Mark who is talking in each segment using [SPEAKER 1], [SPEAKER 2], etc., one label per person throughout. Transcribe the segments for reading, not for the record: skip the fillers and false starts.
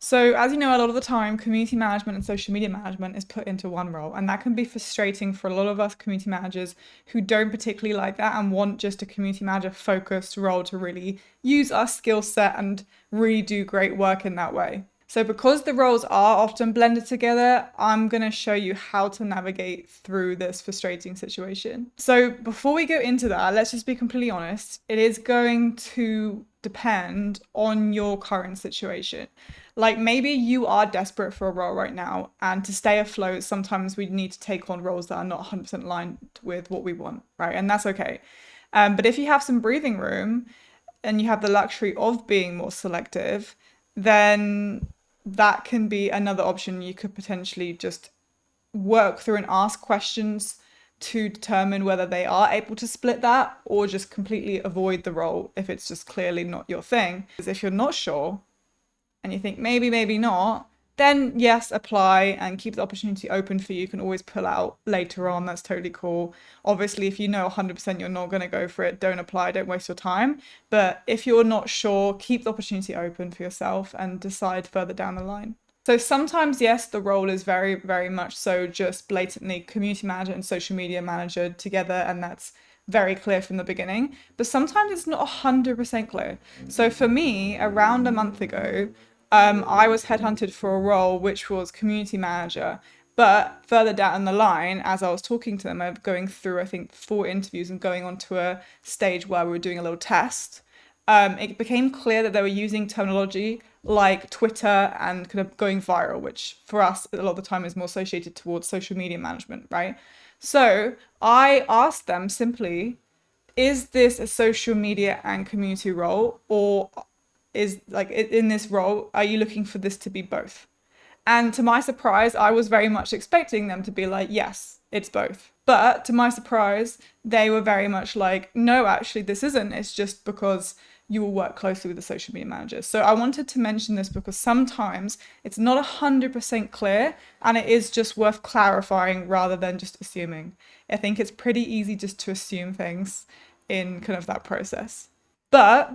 [SPEAKER 1] So as you know, a lot of the time, community management and social media management is put into one role, and that can be frustrating for a lot of us community managers who don't particularly like that and want just a community manager focused role to really use our skill set and really do great work in that way. So because the roles are often blended together, I'm going to show you how to navigate through this frustrating situation. So before we go into that, let's just be completely honest. It is going to depend on your current situation. Like maybe you are desperate for a role right now, and to stay afloat, sometimes we need to take on roles that are not 100% aligned with what we want, right? And that's okay. But if you have some breathing room and you have the luxury of being more selective, then that can be another option. You could potentially just work through and ask questions to determine whether they are able to split that, or just completely avoid the role if it's just clearly not your thing. Because if you're not sure and you think maybe not, then yes, apply and keep the opportunity open for you. You can always pull out later on. That's totally cool. Obviously, if you know 100% you're not going to go for it, don't apply, don't waste your time. But if you're not sure, keep the opportunity open for yourself and decide further down the line. So sometimes, yes, the role is very, very much so just blatantly community manager and social media manager together, and that's very clear from the beginning. But sometimes it's not 100% clear. So for me, around a month ago, I was headhunted for a role which was community manager. But further down the line, as I was talking to them, I'm going through, I think, 4 interviews and going on to a stage where we were doing a little test. It became clear that they were using terminology like Twitter and kind of going viral, which for us a lot of the time is more associated towards social media management, right? So I asked them simply, is this a social media and community role, or is like in this role, are you looking for this to be both? And to my surprise, I was very much expecting them to be like, yes, it's both. But to my surprise, they were very much like, no, actually, this isn't. It's just because you will work closely with the social media manager. So I wanted to mention this because sometimes it's not 100% clear, and it is just worth clarifying rather than just assuming. I think it's pretty easy just to assume things in kind of that process. But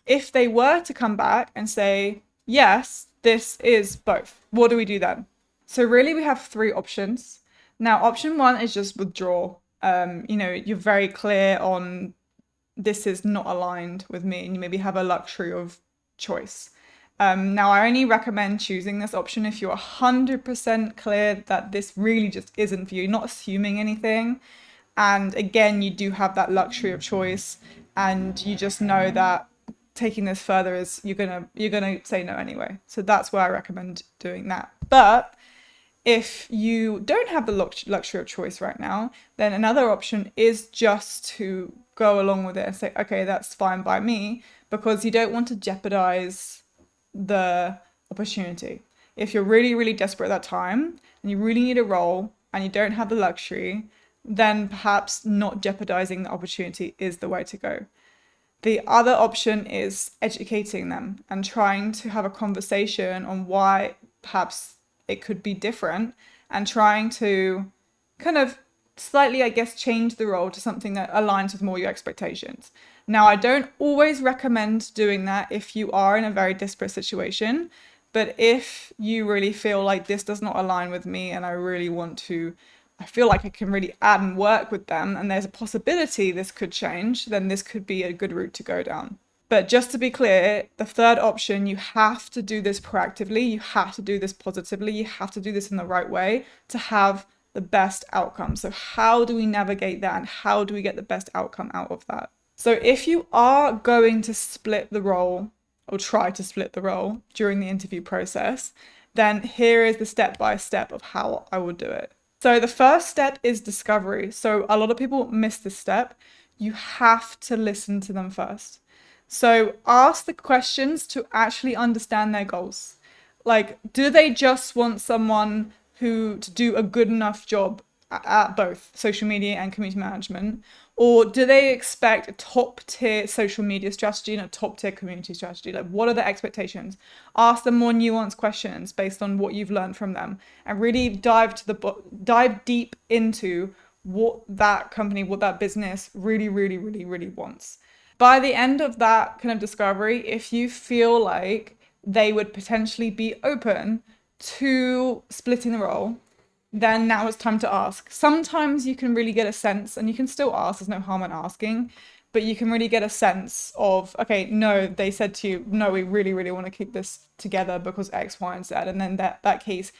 [SPEAKER 1] if they were to come back and say, yes, this is both, what do we do then? So really we have 3 options. Now, option 1 is just withdraw. You're very clear on this is not aligned with me, and you maybe have a luxury of choice. Now, I only recommend choosing this option if you're 100% clear that this really just isn't for you, not assuming anything. And again, you do have that luxury of choice, and you just know that taking this further is you're gonna say no anyway. So that's where I recommend doing that. But if you don't have the luxury of choice right now, then another option is just to go along with it and say, okay, that's fine by me, because you don't want to jeopardize the opportunity. If you're really, really desperate at that time and you really need a role and you don't have the luxury, then perhaps not jeopardizing the opportunity is the way to go. The other option is educating them and trying to have a conversation on why perhaps it could be different, and trying to kind of slightly, I guess, change the role to something that aligns with more your expectations. Now, I don't always recommend doing that if you are in a very desperate situation, but if you really feel like this does not align with me and I feel like I can really add and work with them, and there's a possibility this could change, then this could be a good route to go down. But just to be clear, the third option, you have to do this proactively, you have to do this positively, you have to do this in the right way to have the best outcome. So how do we navigate that, and how do we get the best outcome out of that? So if you are going to split the role, or try to split the role during the interview process, then here is the step-by-step of how I would do it. So the first step is discovery. So a lot of people miss this step. You have to listen to them first. So ask the questions to actually understand their goals. Like, do they just want someone to do a good enough job at both social media and community management? Or do they expect a top tier social media strategy and a top tier community strategy? Like, what are their expectations? Ask them more nuanced questions based on what you've learned from them, and really dive deep into what that company, what that business really, really, really, really wants. By the end of that kind of discovery, if you feel like they would potentially be open to splitting the role, then now it's time to ask. Sometimes you can really get a sense, and you can still ask, there's no harm in asking, but you can really get a sense of, okay, no, they said to you, no, we really, really want to keep this together because X, Y, and Z. And then that case,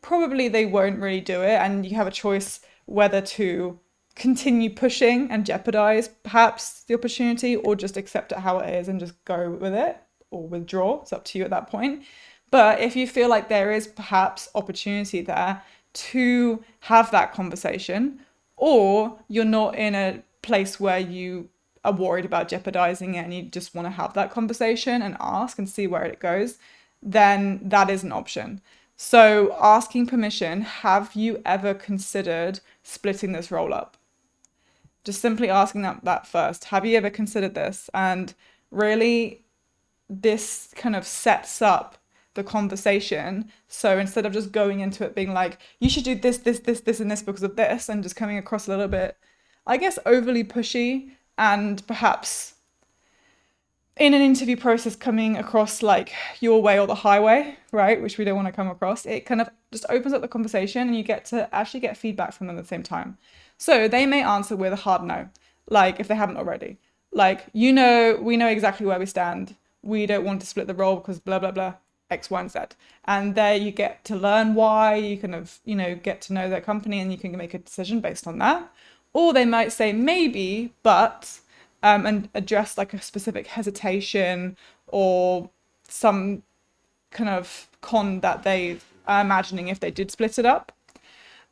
[SPEAKER 1] probably they won't really do it. And you have a choice whether to continue pushing and jeopardize perhaps the opportunity, or just accept it how it is and just go with it or withdraw. It's up to you at that point. But if you feel like there is perhaps opportunity there to have that conversation, or you're not in a place where you are worried about jeopardizing it and you just want to have that conversation and ask and see where it goes, then that is an option. So asking permission, have you ever considered splitting this role up? Just simply asking that first. Have you ever considered this? And really, this kind of sets up the conversation. So instead of just going into it being like, you should do this, this, this, this, and this because of this, and just coming across a little bit, I guess, overly pushy, and perhaps in an interview process coming across like your way or the highway, right? Which we don't want to come across. It kind of just opens up the conversation and you get to actually get feedback from them at the same time. So they may answer with a hard no, like if they haven't already. Like, we know exactly where we stand. We don't want to split the role because blah, blah, blah, X, Y, and Z. And there you get to learn why, you kind of, get to know their company, and you can make a decision based on that. Or they might say maybe, but, and address like a specific hesitation or some kind of con that they are imagining if they did split it up.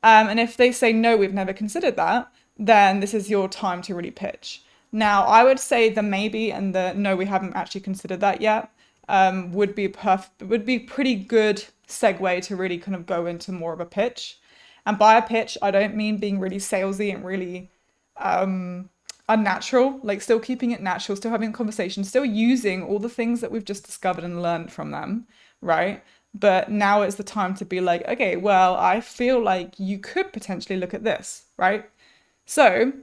[SPEAKER 1] And if they say, no, we've never considered that, then this is your time to really pitch. Now, I would say the maybe and the no, we haven't actually considered that yet, would be pretty good segue to really kind of go into more of a pitch. And by a pitch, I don't mean being really salesy and really unnatural, like still keeping it natural, still having a conversation, still using all the things that we've just discovered and learned from them, right? But now it's the time to be like, okay, well, I feel like you could potentially look at this, right? So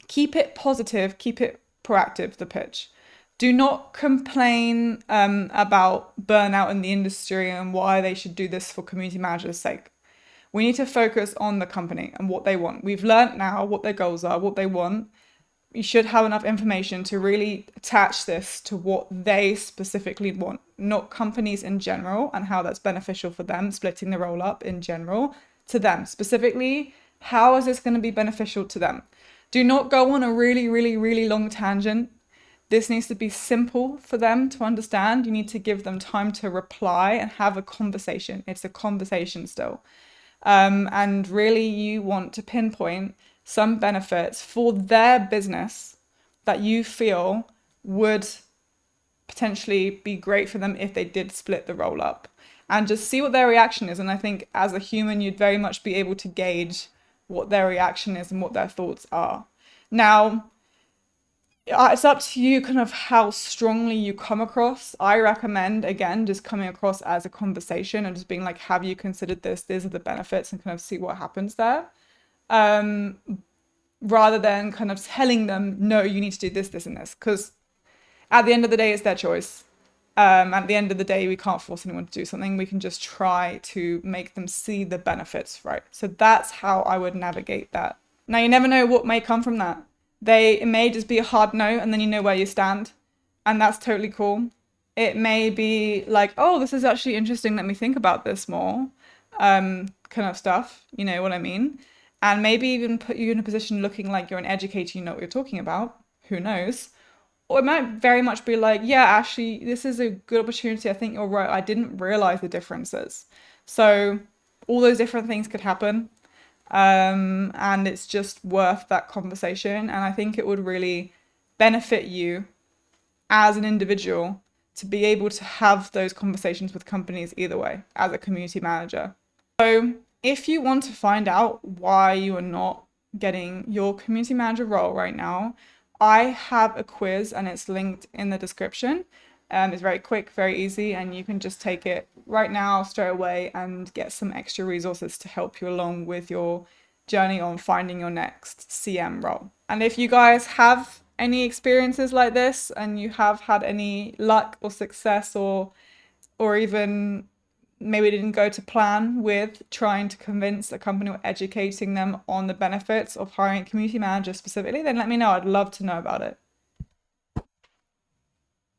[SPEAKER 1] keep it positive, keep it proactive, the pitch. Do not complain about burnout in the industry and why they should do this for community managers' sake. We need to focus on the company and what they want. We've learned now what their goals are, what they want. You should have enough information to really attach this to what they specifically want, not companies in general and how that's beneficial for them, splitting the role up in general, to them. Specifically, how is this going to be beneficial to them? Do not go on a really, really, really long tangent. This needs to be simple for them to understand. You need to give them time to reply and have a conversation. It's a conversation still. And really you want to pinpoint some benefits for their business that you feel would potentially be great for them if they did split the role up, and just see what their reaction is. And I think as a human, you'd very much be able to gauge what their reaction is and what their thoughts are. Now, it's up to you kind of how strongly you come across. I recommend, again, just coming across as a conversation and just being like, have you considered this? These are the benefits, and kind of see what happens there. Rather than kind of telling them, no, you need to do this, this, and this. Because at the end of the day, it's their choice. At the end of the day, we can't force anyone to do something. We can just try to make them see the benefits, right? So that's how I would navigate that. Now, you never know what may come from that. It may just be a hard no, and then you know where you stand, and that's totally cool. It may be like, oh, this is actually interesting, let me think about this more, kind of stuff, you know what I mean? And maybe even put you in a position looking like you're an educator, you know what you're talking about, who knows? Or it might very much be like, yeah, actually, this is a good opportunity, I think you're right, I didn't realize the differences. So all those different things could happen. And it's just worth that conversation. And I think it would really benefit you as an individual to be able to have those conversations with companies either way as a community manager. So if you want to find out why you are not getting your community manager role right now, I have a quiz and it's linked in the description. It's very quick, very easy, and you can just take it right now, straight away, and get some extra resources to help you along with your journey on finding your next CM role. And if you guys have any experiences like this and you have had any luck or success or or even maybe didn't go to plan with trying to convince the company or educating them on the benefits of hiring a community manager specifically, then let me know. I'd love to know about it.